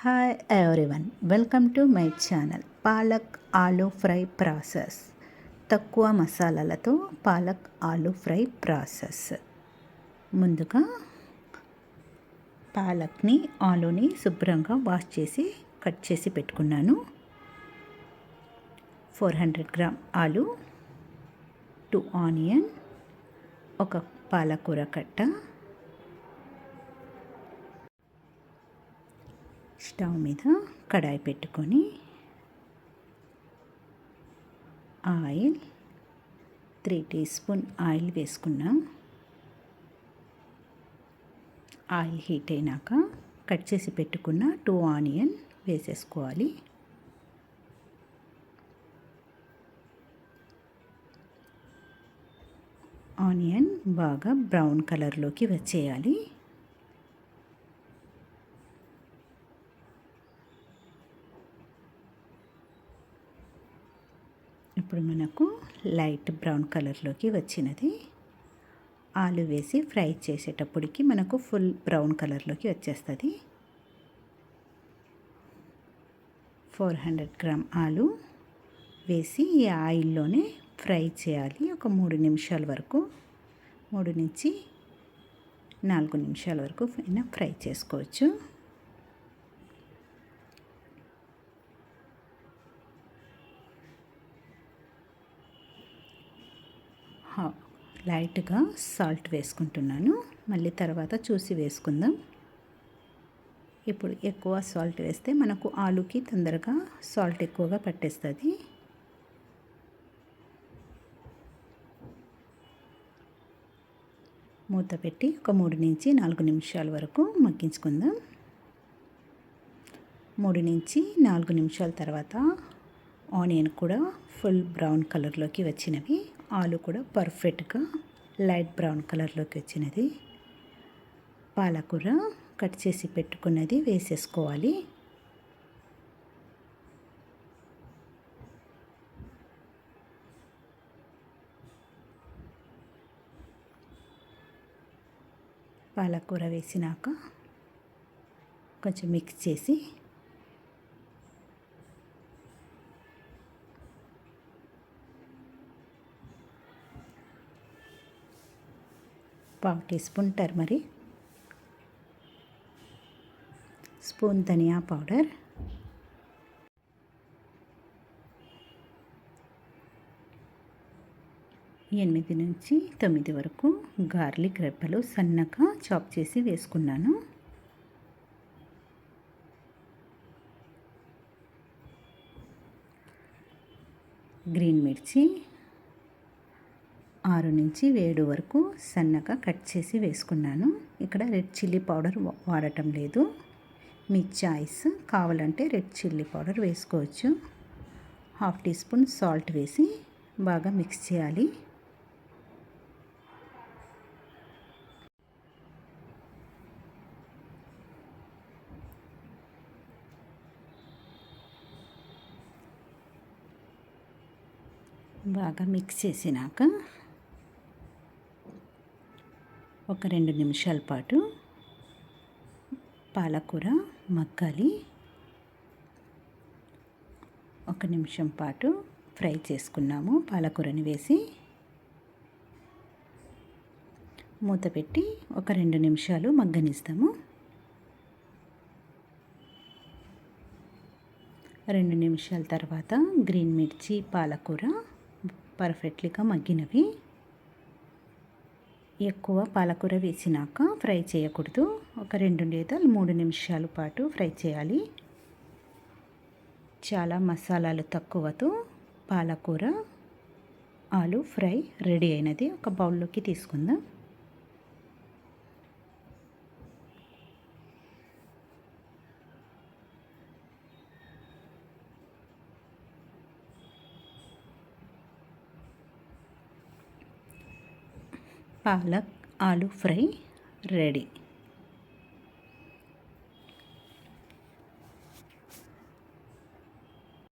Hi everyone, welcome to my channel. Palak aloo fry process. తక్కువ మసాలాలతో palak aloo fry process. ముందుగా పాలక్ని ఆలూని శుభ్రంగా wash చేసి కట్ చేసి పెట్టుకున్నాను. 400 గ్రామ్ ఆలూ, 2 ఆనియన్, ఒక పాలకూర కట్ట. స్టవ్ మీద కడాయి పెట్టుకొని ఆయిల్ 3 టీ స్పూన్ ఆయిల్ వేసుకున్నాం. ఆయిల్ హీట్ అయినాక కట్ చేసి పెట్టుకున్న 2 ఆనియన్ వేసేసుకోవాలి. ఆనియన్ బాగా బ్రౌన్ కలర్లోకి వచ్చేయాలి. ఇప్పుడు మనకు లైట్ బ్రౌన్ కలర్లోకి వచ్చినది. ఆలు వేసి ఫ్రై చేసేటప్పటికి మనకు ఫుల్ బ్రౌన్ కలర్లోకి వచ్చేస్తుంది. 400 గ్రామ్ ఆలు వేసి ఈ ఆయిల్లోనే ఫ్రై చేయాలి. ఒక 3 నిమిషాల వరకు, 3 నుంచి 4 నిమిషాల వరకు అయినా ఫ్రై చేసుకోవచ్చు. లైట్గా సాల్ట్ వేసుకుంటున్నాను. మళ్ళీ తర్వాత చూసి వేసుకుందాం. ఇప్పుడు ఎక్కువ సాల్ట్ వేస్తే మనకు ఆలుకి తొందరగా సాల్ట్ ఎక్కువగా పట్టేస్తుంది. మూత పెట్టి ఒక 3 నుంచి 4 నిమిషాల వరకు మగ్గించుకుందాం. 3 నుంచి 4 నిమిషాల తర్వాత ఆనియన్ కూడా ఫుల్ బ్రౌన్ కలర్లోకి వచ్చినవి. ఆలు కూడా పర్ఫెక్ట్గా లైట్ బ్రౌన్ కలర్లోకి వచ్చినది. పాలకూర కట్ చేసి పెట్టుకున్నది వేసేసుకోవాలి. పాలకూర వేసినాక కొంచెం మిక్స్ చేసి పావు టీ స్పూన్ టర్మరిక్, స్పూన్ ధనియా పౌడర్, 8 నుంచి 9 వరకు గార్లిక్ రెబ్బలు సన్నగా చాప్ చేసి వేసుకున్నాను. గ్రీన్ మిర్చి 6 నుంచి 7 వరకు సన్నగా కట్ చేసి వేసుకున్నాను. ఇక్కడ రెడ్ చిల్లీ పౌడర్ వాడటం లేదు, మీ చాయిస్. కావాలంటే రెడ్ చిల్లీ పౌడర్ వేసుకోవచ్చు. 1/2 టీ స్పూన్ సాల్ట్ వేసి బాగా మిక్స్ చేయాలి. బాగా మిక్స్ చేసినాక ఒక 2 నిమిషాల పాటు పాలకూర మగ్గాలి. 1 నిమిషం పాటు ఫ్రై చేసుకున్నాము. పాలకూరని వేసి మూత పెట్టి ఒక 2 నిమిషాలు మగ్గనిస్తాము. 2 నిమిషాల తర్వాత గ్రీన్ మిర్చి, పాలకూర పర్ఫెక్ట్గా మగ్గినవి. ఎక్కువ పాలకూర వేసినాక ఫ్రై చేయకూడదు. ఒక 2 లేదా 3 నిమిషాల పాటు ఫ్రై చేయాలి. చాలా మసాలాలు తక్కువతో పాలకూర ఆలు ఫ్రై రెడీ అయినది. ఒక బౌల్లోకి తీసుకుందాం. Palak aloo fry ready.